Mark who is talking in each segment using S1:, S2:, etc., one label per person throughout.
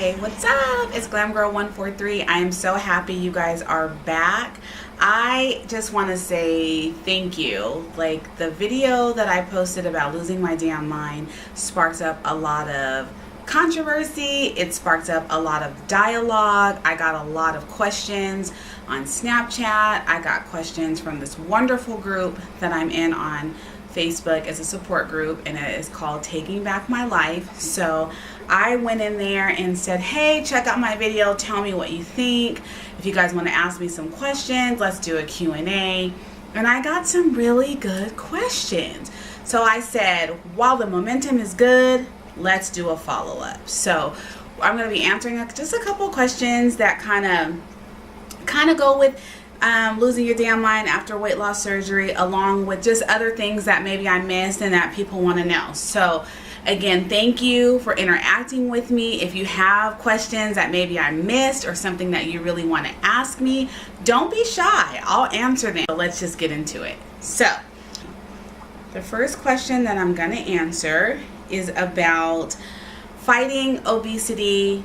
S1: Hey, what's up? It's Glam Girl 143. I am so happy you guys are back. I just want to say thank you. Like, the video that I posted about losing my damn mind sparked up a lot of controversy. It sparked up a lot of dialogue. I got a lot of questions on Snapchat. I got questions from this wonderful group that I'm in on Facebook as a support group, and it is called Taking Back My Life. So I went in there and said, hey, check out my video, tell me what you think. If you guys want to ask me some questions, let's do a Q&A. And I got some really good questions. So I said, while the momentum is good, let's do a follow-up. So I'm going to be answering just a couple questions that kind of go with losing your damn mind after weight loss surgery, along with just other things that maybe I missed and that people want to know. So again, thank you for interacting with me. If you have questions that maybe I missed or something that you really want to ask me, don't be shy. I'll answer them. Let's just get into it. So the first question that I'm going to answer is about fighting obesity,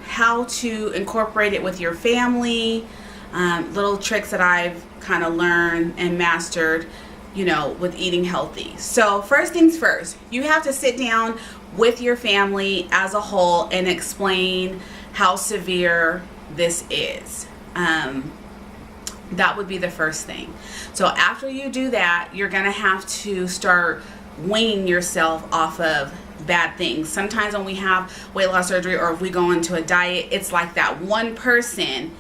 S1: how to incorporate it with your family, little tricks that I've kind of learned and mastered, you know, with eating healthy. So first things first, you have to sit down with your family as a whole and explain how severe this is. That would be the first thing. So after you do that, you're gonna have to start weaning yourself off of bad things. Sometimes when we have weight loss surgery or if we go into a diet, it's like that one person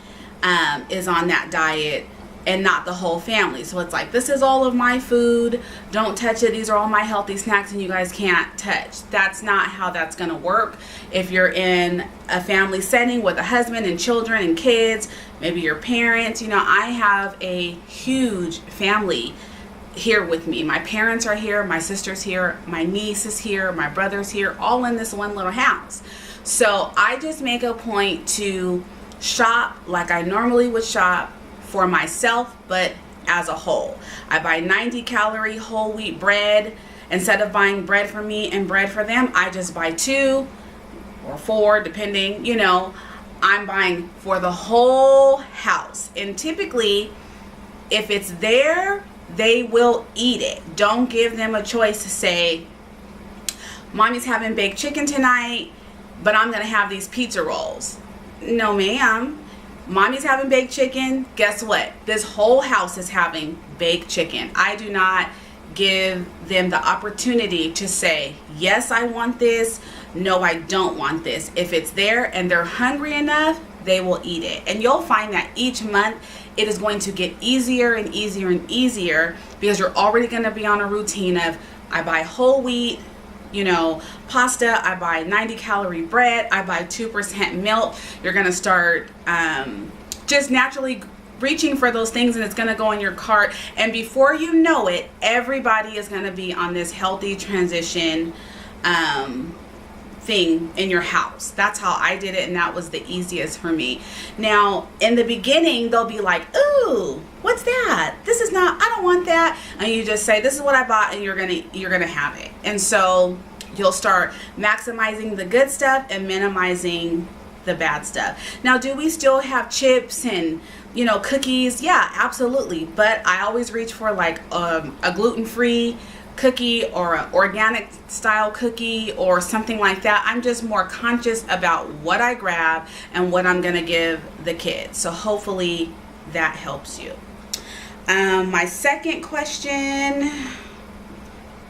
S1: is on that diet and not the whole family. So it's like, this is all of my food, don't touch it, these are all my healthy snacks and you guys can't touch. That's not how that's gonna work. If you're in a family setting with a husband and children and kids, maybe your parents, you know, I have a huge family here with me. My parents are here, my sister's here, my niece is here, my brother's here, all in this one little house. So I just make a point to shop like I normally would shop for myself, but as a whole. I buy 90-calorie whole wheat bread. Instead of buying bread for me and bread for them, I just buy 2 or 4, depending, you know. I'm buying for the whole house. And typically, if it's there, they will eat it. Don't give them a choice to say, mommy's having baked chicken tonight, but I'm gonna have these pizza rolls. No, ma'am. Mommy's having baked chicken. Guess what? This whole house is having baked chicken. I do not give them the opportunity to say, yes, I want this. No, I don't want this. If it's there and they're hungry enough, they will eat it. And you'll find that each month it is going to get easier and easier and easier because you're already going to be on a routine of, I buy whole wheat, you know, pasta, I buy 90-calorie bread, I buy 2% milk. You're going to start just naturally reaching for those things, and it's going to go in your cart. And before you know it, everybody is going to be on this healthy transition thing in your house. That's how I did it, and that was the easiest for me. Now, in the beginning, they'll be like, ooh, what's that? This is not, I don't want that. And you just say, this is what I bought, and you're gonna have it. And so you'll start maximizing the good stuff and minimizing the bad stuff. Now, do we still have chips and, you know, cookies? Yeah, absolutely. But I always reach for like a gluten-free cookie or an organic style cookie or something like that. I'm just more conscious about what I grab and what I'm gonna give the kids. So hopefully that helps you. My second question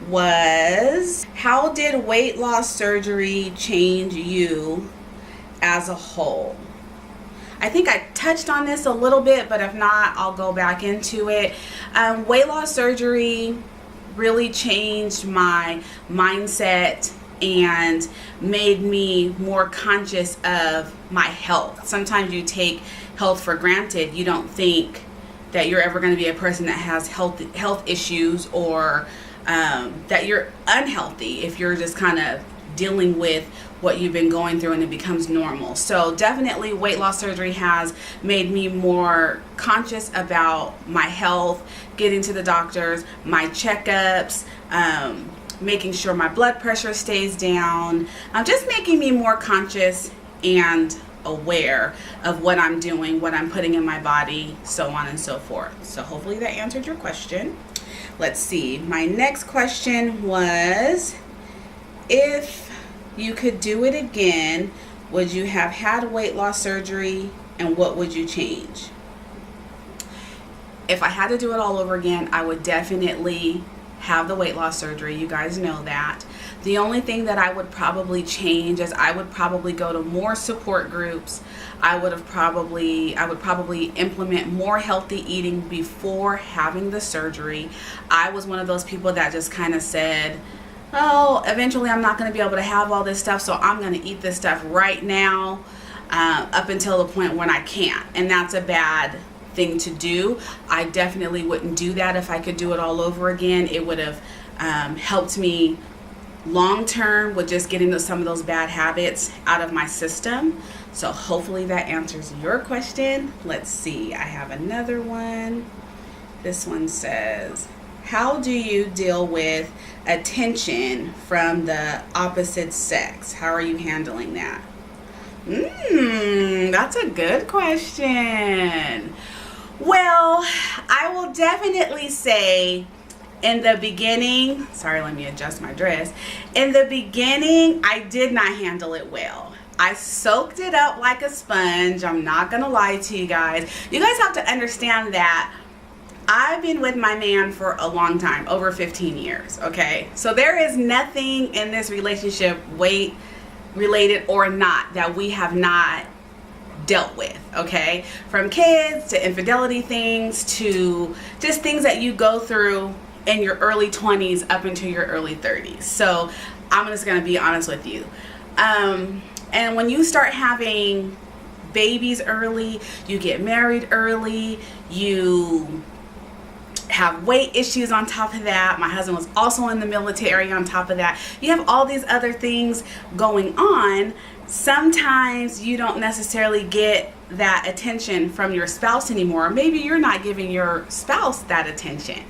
S1: was, how did weight loss surgery change you as a whole? I think I touched on this a little bit, but if not, I'll go back into it. Weight loss surgery really changed my mindset and made me more conscious of my health. Sometimes you take health for granted. You don't think that you're ever going to be a person that has health issues or that you're unhealthy if you're just kind of dealing with what you've been going through and it becomes normal. So definitely weight loss surgery has made me more conscious about my health, getting to the doctors, my checkups, making sure my blood pressure stays down, just making me more conscious and aware of what I'm doing, what I'm putting in my body, so on and so forth. So hopefully that answered your question. Let's see. My next question was, if you could do it again, would you have had weight loss surgery, and what would you change? If I had to do it all over again, I would definitely have the weight loss surgery. You guys know that. The only thing that I would probably change is I would probably go to more support groups. I would probably implement more healthy eating before having the surgery. I was one of those people that just kind of said, oh, eventually I'm not going to be able to have all this stuff, so I'm going to eat this stuff right now up until the point when I can't. And that's a bad thing to do. I definitely wouldn't do that if I could do it all over again. It would have helped me long term with just getting some of those bad habits out of my system. So hopefully that answers your question. Let's see, I have another one. This one says, how do you deal with attention from the opposite sex? How are you handling that? That's a good question. Well, I will definitely say in the beginning, sorry, let me adjust my dress. In the beginning, I did not handle it well. I soaked it up like a sponge. I'm not gonna lie to you guys. You guys have to understand that I've been with my man for a long time, over 15 years, okay? So there is nothing in this relationship, weight related or not, that we have not dealt with, okay? From kids to infidelity things to just things that you go through in your early 20s up into your early 30s. So I'm just gonna be honest with you. And when you start having babies early, you get married early, you have weight issues on top of that. My husband was also in the military on top of that. You have all these other things going on. Sometimes you don't necessarily get that attention from your spouse anymore. Maybe you're not giving your spouse that attention.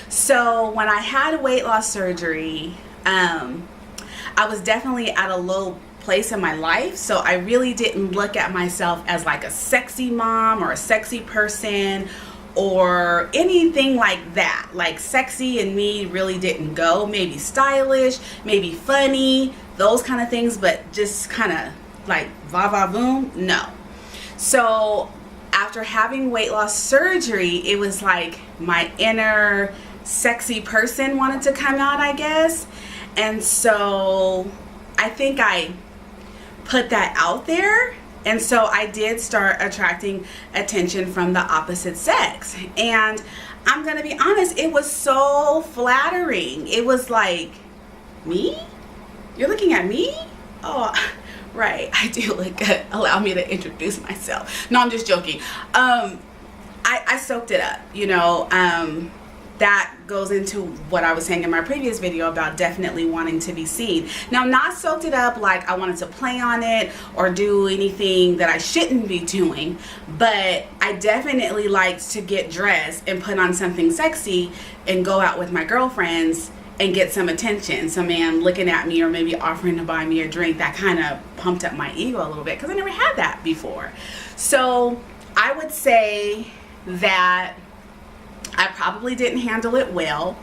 S1: So when I had weight loss surgery, I was definitely at a low place in my life. So I really didn't look at myself as like a sexy mom or a sexy person or anything like that. Like sexy and me really didn't go. Maybe stylish, maybe funny, those kind of things, but just kind of like va va boom, no. So after having weight loss surgery, it was like my inner sexy person wanted to come out, I guess. And so I think I put that out there. And so I did start attracting attention from the opposite sex. And I'm going to be honest, it was so flattering. It was like, me? You're looking at me? Oh, right. I do look good. Allow me to introduce myself. No, I'm just joking. I soaked it up, you know. That goes into what I was saying in my previous video about definitely wanting to be seen. Now, not soaked it up like I wanted to play on it or do anything that I shouldn't be doing, but I definitely liked to get dressed and put on something sexy and go out with my girlfriends and get some attention, some man looking at me or maybe offering to buy me a drink. That kind of pumped up my ego a little bit because I never had that before. So I would say that I probably didn't handle it well,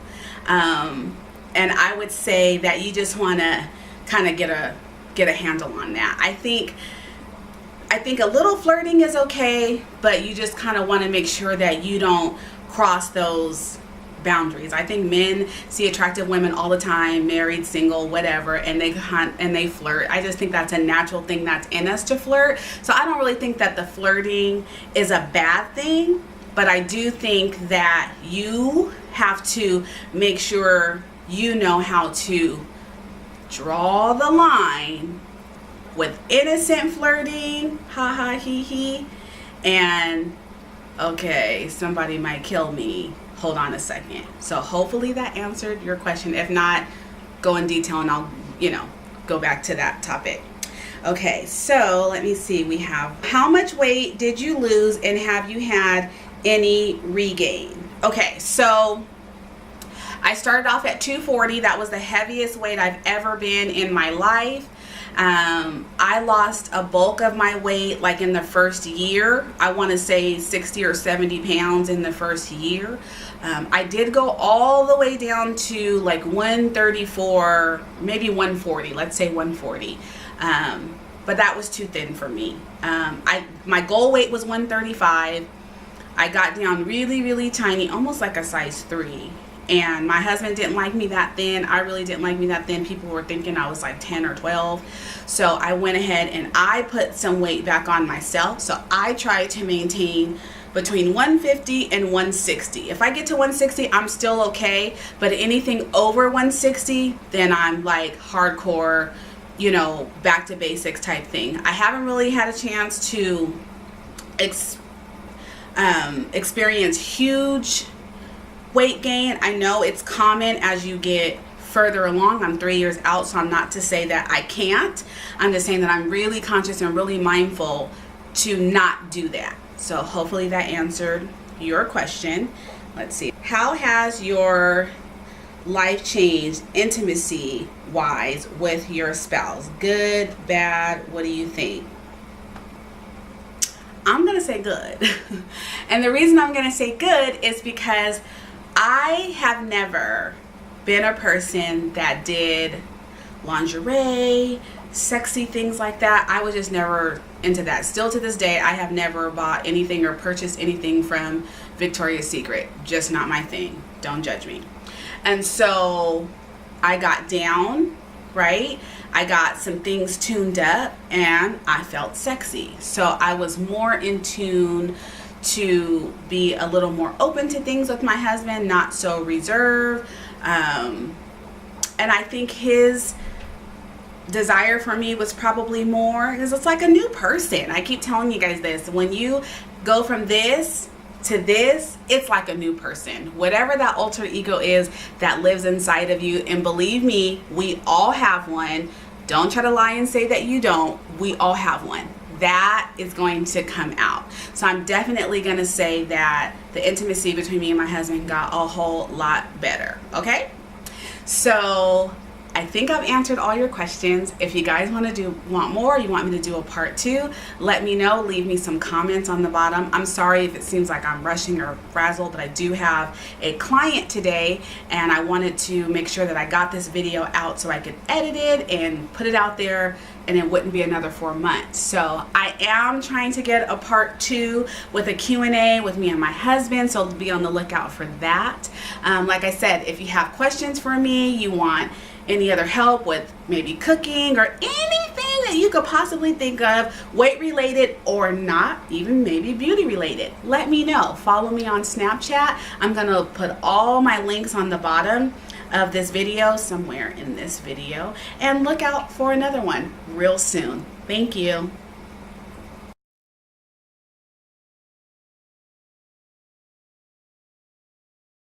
S1: and I would say that you just want to kind of get a handle on that. I think a little flirting is okay, but you just kind of want to make sure that you don't cross those boundaries. I think men see attractive women all the time, married, single, whatever, and they hunt and they flirt. I just think that's a natural thing that's in us to flirt. So I don't really think that the flirting is a bad thing. But I do think that you have to make sure you know how to draw the line with innocent flirting, ha ha he he, and okay, somebody might kill me, hold on a second. So hopefully that answered your question. If not, go in detail and I'll, go back to that topic. Okay, so let me see. We have, how much weight did you lose and have you had any regain? Okay, so I started off at 240. That was the heaviest weight I've ever been in my life. I lost a bulk of my weight like in the first year. I want to say 60 or 70 pounds in the first year. I did go all the way down to like 134, maybe 140, let's say 140. But that was too thin for me. My goal weight was 135. I got down really, really tiny, almost like a size 3. And my husband didn't like me that thin. I really didn't like me that thin. People were thinking I was like 10 or 12. So I went ahead and I put some weight back on myself. So I tried to maintain between 150 and 160. If I get to 160, I'm still okay. But anything over 160, then I'm like hardcore, you know, back to basics type thing. I haven't really had a chance to experience huge weight gain. I know it's common as you get further along. I'm 3 years out, so I'm not to say that I can't. I'm just saying that I'm really conscious and really mindful to not do that. So hopefully that answered your question. Let's see. How has your life changed intimacy wise with your spouse? Good, bad, what do you think? I'm gonna say good. And the reason I'm gonna say good is because I have never been a person that did lingerie, sexy things like that. I was just never into that. Still to this day, I have never bought anything or purchased anything from Victoria's Secret. Just not my thing. Don't judge me. And so I got down, right? I got some things tuned up and I felt sexy. So I was more in tune to be a little more open to things with my husband, not so reserved. And I think his desire for me was probably more, because it's like a new person. I keep telling you guys this. When you go from this to this, it's like a new person. Whatever that alter ego is that lives inside of you, and believe me, we all have one. Don't try to lie and say that you don't. We all have one. That is going to come out. So I'm definitely going to say that the intimacy between me and my husband got a whole lot better. Okay? So I think I've answered all your questions. If you guys want more, you want me to do a part 2, let me know. Leave me some comments on the bottom. I'm sorry if it seems like I'm rushing or frazzled, but I do have a client today and I wanted to make sure that I got this video out so I could edit it and put it out there and it wouldn't be another 4 months. So I am trying to get a part 2 with a Q&A with me and my husband, so be on the lookout for that. Like I said, if you have questions for me, you want any other help with maybe cooking or anything that you could possibly think of, weight related or not, even maybe beauty related, let me know. Follow me on Snapchat. I'm gonna put all my links on the bottom of this video, somewhere in this video, and look out for another one real soon. Thank you.